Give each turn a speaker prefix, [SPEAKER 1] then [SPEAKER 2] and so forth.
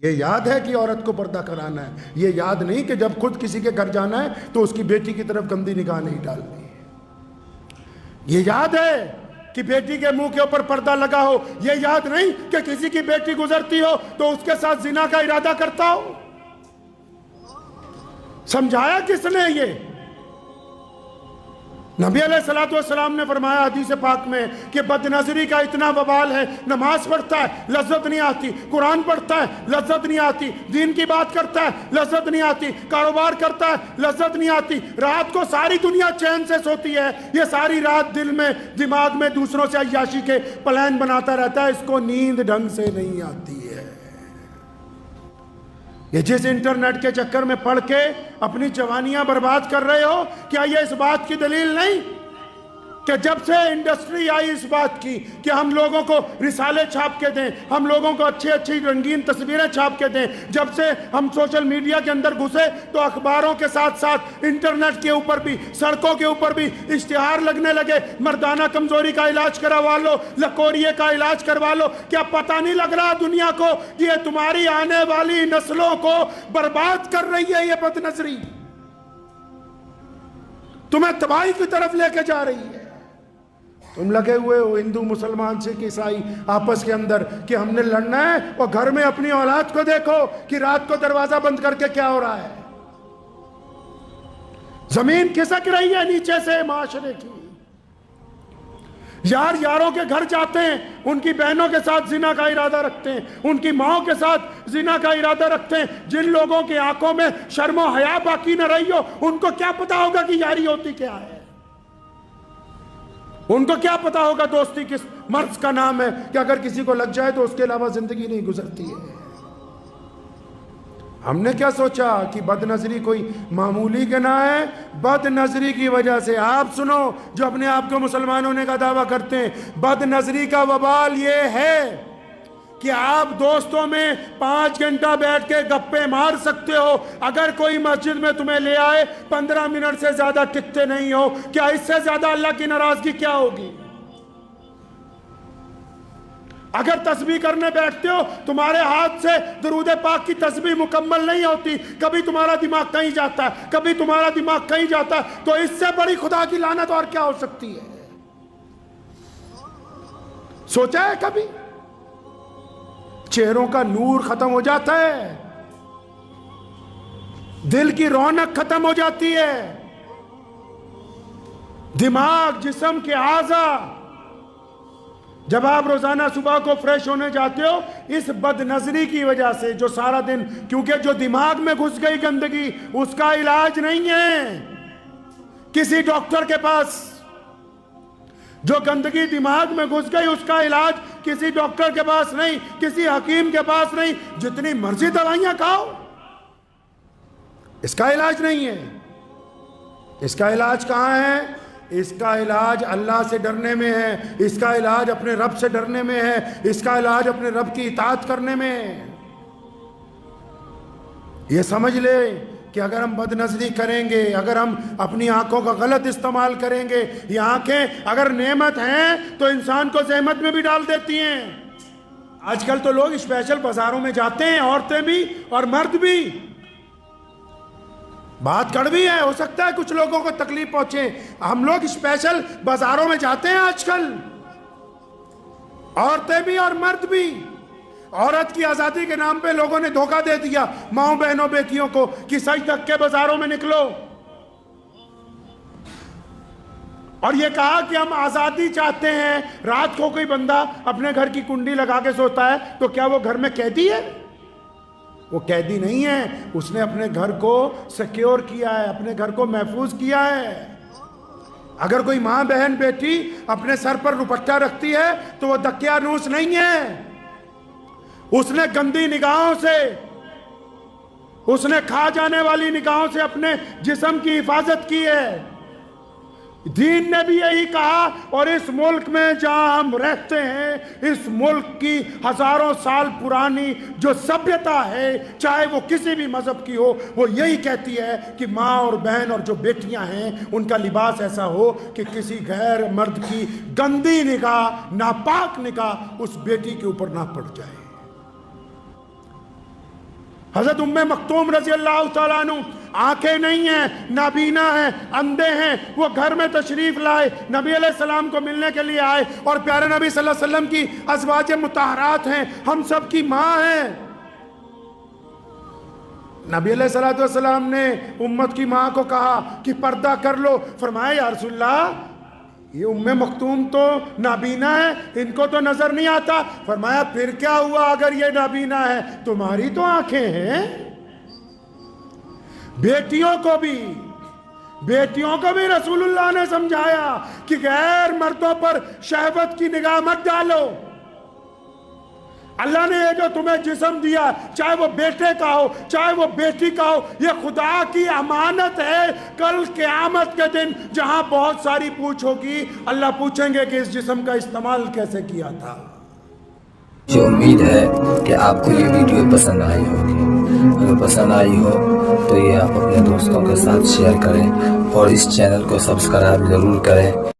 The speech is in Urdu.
[SPEAKER 1] یہ یاد ہے کہ عورت کو پردہ کرانا ہے، یہ یاد نہیں کہ جب خود کسی کے گھر جانا ہے تو اس کی بیٹی کی طرف گندی نگاہ نہیں ڈالنی ہے۔ یہ یاد ہے کہ بیٹی کے منہ کے اوپر پردہ لگا ہو، یہ یاد نہیں کہ کسی کی بیٹی گزرتی ہو تو اس کے ساتھ زنا کا ارادہ کرتا ہو۔ سمجھایا کس نے یہ؟ نبی علیہ السلام نے فرمایا حدیث پاک میں کہ بد نظری کا اتنا وبال ہے، نماز پڑھتا ہے لذت نہیں آتی، قرآن پڑھتا ہے لذت نہیں آتی، دین کی بات کرتا ہے لذت نہیں آتی، کاروبار کرتا ہے لذت نہیں آتی، رات کو ساری دنیا چین سے سوتی ہے، یہ ساری رات دل میں دماغ میں دوسروں سے عیاشی کے پلان بناتا رہتا ہے، اس کو نیند ڈھنگ سے نہیں آتی ہے۔ یہ جس انٹرنیٹ کے چکر میں پڑھ کے اپنی جوانیاں برباد کر رہے ہو، کیا یہ اس بات کی دلیل نہیں کہ جب سے انڈسٹری آئی اس بات کی کہ ہم لوگوں کو رسالے چھاپ کے دیں، ہم لوگوں کو اچھی اچھی رنگین تصویریں چھاپ کے دیں، جب سے ہم سوشل میڈیا کے اندر گھسے تو اخباروں کے ساتھ ساتھ انٹرنیٹ کے اوپر بھی، سڑکوں کے اوپر بھی اشتہار لگنے لگے، مردانہ کمزوری کا علاج کروا لو، لکوریے کا علاج کروا لو۔ کیا پتہ نہیں لگ رہا دنیا کو کہ یہ تمہاری آنے والی نسلوں کو برباد کر رہی ہے؟ یہ بد نظری تمہیں تباہی کی طرف لے کے جا رہی ہے۔ تم لگے ہوئے ہو ہندو مسلمان سکھ عیسائی آپس کے اندر کہ ہم نے لڑنا ہے، اور گھر میں اپنی اولاد کو دیکھو کہ رات کو دروازہ بند کر کے کیا ہو رہا ہے۔ زمین کھسک رہی ہے نیچے سے معاشرے کی۔ یار یاروں کے گھر جاتے ہیں، ان کی بہنوں کے ساتھ زنا کا ارادہ رکھتے ہیں، ان کی ماؤں کے ساتھ زنا کا ارادہ رکھتے ہیں۔ جن لوگوں کی آنکھوں میں شرم و حیا باقی نہ رہی ہو، ان کو کیا پتا ہوگا کہ یاری ہوتی کیا ہے؟ ان کو کیا پتا ہوگا دوستی کس مرض کا نام ہے کہ اگر کسی کو لگ جائے تو اس کے علاوہ زندگی نہیں گزرتی ہے۔ ہم نے کیا سوچا کہ بد نظری کوئی معمولی گناہ ہے؟ بد نظری کی وجہ سے آپ سنو جو اپنے آپ کو مسلمان ہونے کا دعویٰ کرتے ہیں، بد نظری کا وبال یہ ہے کہ آپ دوستوں میں 5 گھنٹہ بیٹھ کے گپے مار سکتے ہو، اگر کوئی مسجد میں تمہیں لے آئے 15 منٹ سے زیادہ ٹکتے نہیں ہو۔ کیا اس سے زیادہ اللہ کی ناراضگی کیا ہوگی؟ اگر تسبیح کرنے بیٹھتے ہو، تمہارے ہاتھ سے درود پاک کی تسبیح مکمل نہیں ہوتی، کبھی تمہارا دماغ کہیں جاتا ہے، کبھی تمہارا دماغ کہیں جاتا ہے، تو اس سے بڑی خدا کی لعنت اور کیا ہو سکتی ہے؟ سوچا ہے کبھی؟ چہروں کا نور ختم ہو جاتا ہے، دل کی رونق ختم ہو جاتی ہے، دماغ جسم کے اعضاء۔ جب آپ روزانہ صبح کو فریش ہونے جاتے ہو، اس بد نظری کی وجہ سے جو سارا دن، کیونکہ جو دماغ میں گھس گئی گندگی، اس کا علاج نہیں ہے کسی ڈاکٹر کے پاس۔ جو گندگی دماغ میں گھس گئی اس کا علاج کسی ڈاکٹر کے پاس نہیں، کسی حکیم کے پاس نہیں، جتنی مرضی دوائیاں کھاؤ، اس کا علاج نہیں ہے۔ اس کا علاج کہاں ہے؟ اس کا علاج اللہ سے ڈرنے میں ہے، اس کا علاج اپنے رب سے ڈرنے میں ہے، اس کا علاج اپنے رب کی اطاعت کرنے میں ہے۔ یہ سمجھ لے کہ اگر ہم بد نظری کریں گے، اگر ہم اپنی آنکھوں کا غلط استعمال کریں گے، یہ آنکھیں اگر نعمت ہیں تو انسان کو زحمت میں بھی ڈال دیتی ہیں۔ آج کل تو لوگ اسپیشل بازاروں میں جاتے ہیں، عورتیں بھی اور مرد بھی۔ بات کڑوی ہے، ہو سکتا ہے کچھ لوگوں کو تکلیف پہنچے، ہم لوگ اسپیشل بازاروں میں جاتے ہیں آج کل، عورتیں بھی اور مرد بھی۔ عورت کی آزادی کے نام پہ لوگوں نے دھوکہ دے دیا ماؤں بہنوں بیٹیوں کو کہ سج دھک کے بازاروں میں نکلو، اور یہ کہا کہ ہم آزادی چاہتے ہیں۔ رات کو کوئی بندہ اپنے گھر کی کنڈی لگا کے سوتا ہے تو کیا وہ گھر میں قیدی ہے؟ وہ قیدی نہیں ہے، اس نے اپنے گھر کو سیکیور کیا ہے، اپنے گھر کو محفوظ کیا ہے۔ اگر کوئی ماں بہن بیٹی اپنے سر پر دوپٹہ رکھتی ہے تو وہ دقیانوس نہیں ہے، اس نے گندی نگاہوں سے، اس نے کھا جانے والی نگاہوں سے اپنے جسم کی حفاظت کی ہے۔ دین نے بھی یہی کہا، اور اس ملک میں جہاں ہم رہتے ہیں، اس ملک کی ہزاروں سال پرانی جو سبھیتا ہے، چاہے وہ کسی بھی مذہب کی ہو، وہ یہی کہتی ہے کہ ماں اور بہن اور جو بیٹیاں ہیں ان کا لباس ایسا ہو کہ کسی غیر مرد کی گندی نگاہ، ناپاک نگاہ اس بیٹی کے اوپر نہ پڑ جائے۔ حضرت مکتوم رضی اللہ تعالیٰ عنہ آنکھیں نہیں ہیں، نابینا ہیں، اندھے ہیں، وہ گھر میں تشریف لائے، نبی علیہ السلام کو ملنے کے لیے آئے، اور پیارے نبی صلی اللہ علیہ وسلم کی ازواج مطہرات ہیں، ہم سب کی ماں ہیں۔ نبی علیہ السلام نے امت کی ماں کو کہا کہ پردہ کر لو، فرمایا یا رسول اللہ یہ مکتوم تو نابینا ہے، ان کو تو نظر نہیں آتا۔ فرمایا پھر کیا ہوا اگر یہ نابینا ہے، تمہاری تو آنکھیں ہیں۔ بیٹیوں کو بھی رسول اللہ نے سمجھایا کہ غیر مردوں پر شہوت کی نگاہ مت ڈالو۔ اللہ نے یہ جو تمہیں جسم دیا، چاہے وہ بیٹے کا ہو چاہے وہ بیٹی کا ہو، یہ خدا کی امانت ہے۔ کل قیامت کے دن جہاں بہت ساری پوچھ ہوگی، اللہ پوچھیں گے کہ اس جسم کا استعمال کیسے کیا تھا۔
[SPEAKER 2] مجھے امید ہے کہ آپ کو یہ ویڈیو پسند آئی ہوگی۔ اگر پسند آئی ہو تو یہ آپ اپنے دوستوں کے ساتھ شیئر کریں اور اس چینل کو سبسکرائب ضرور کریں۔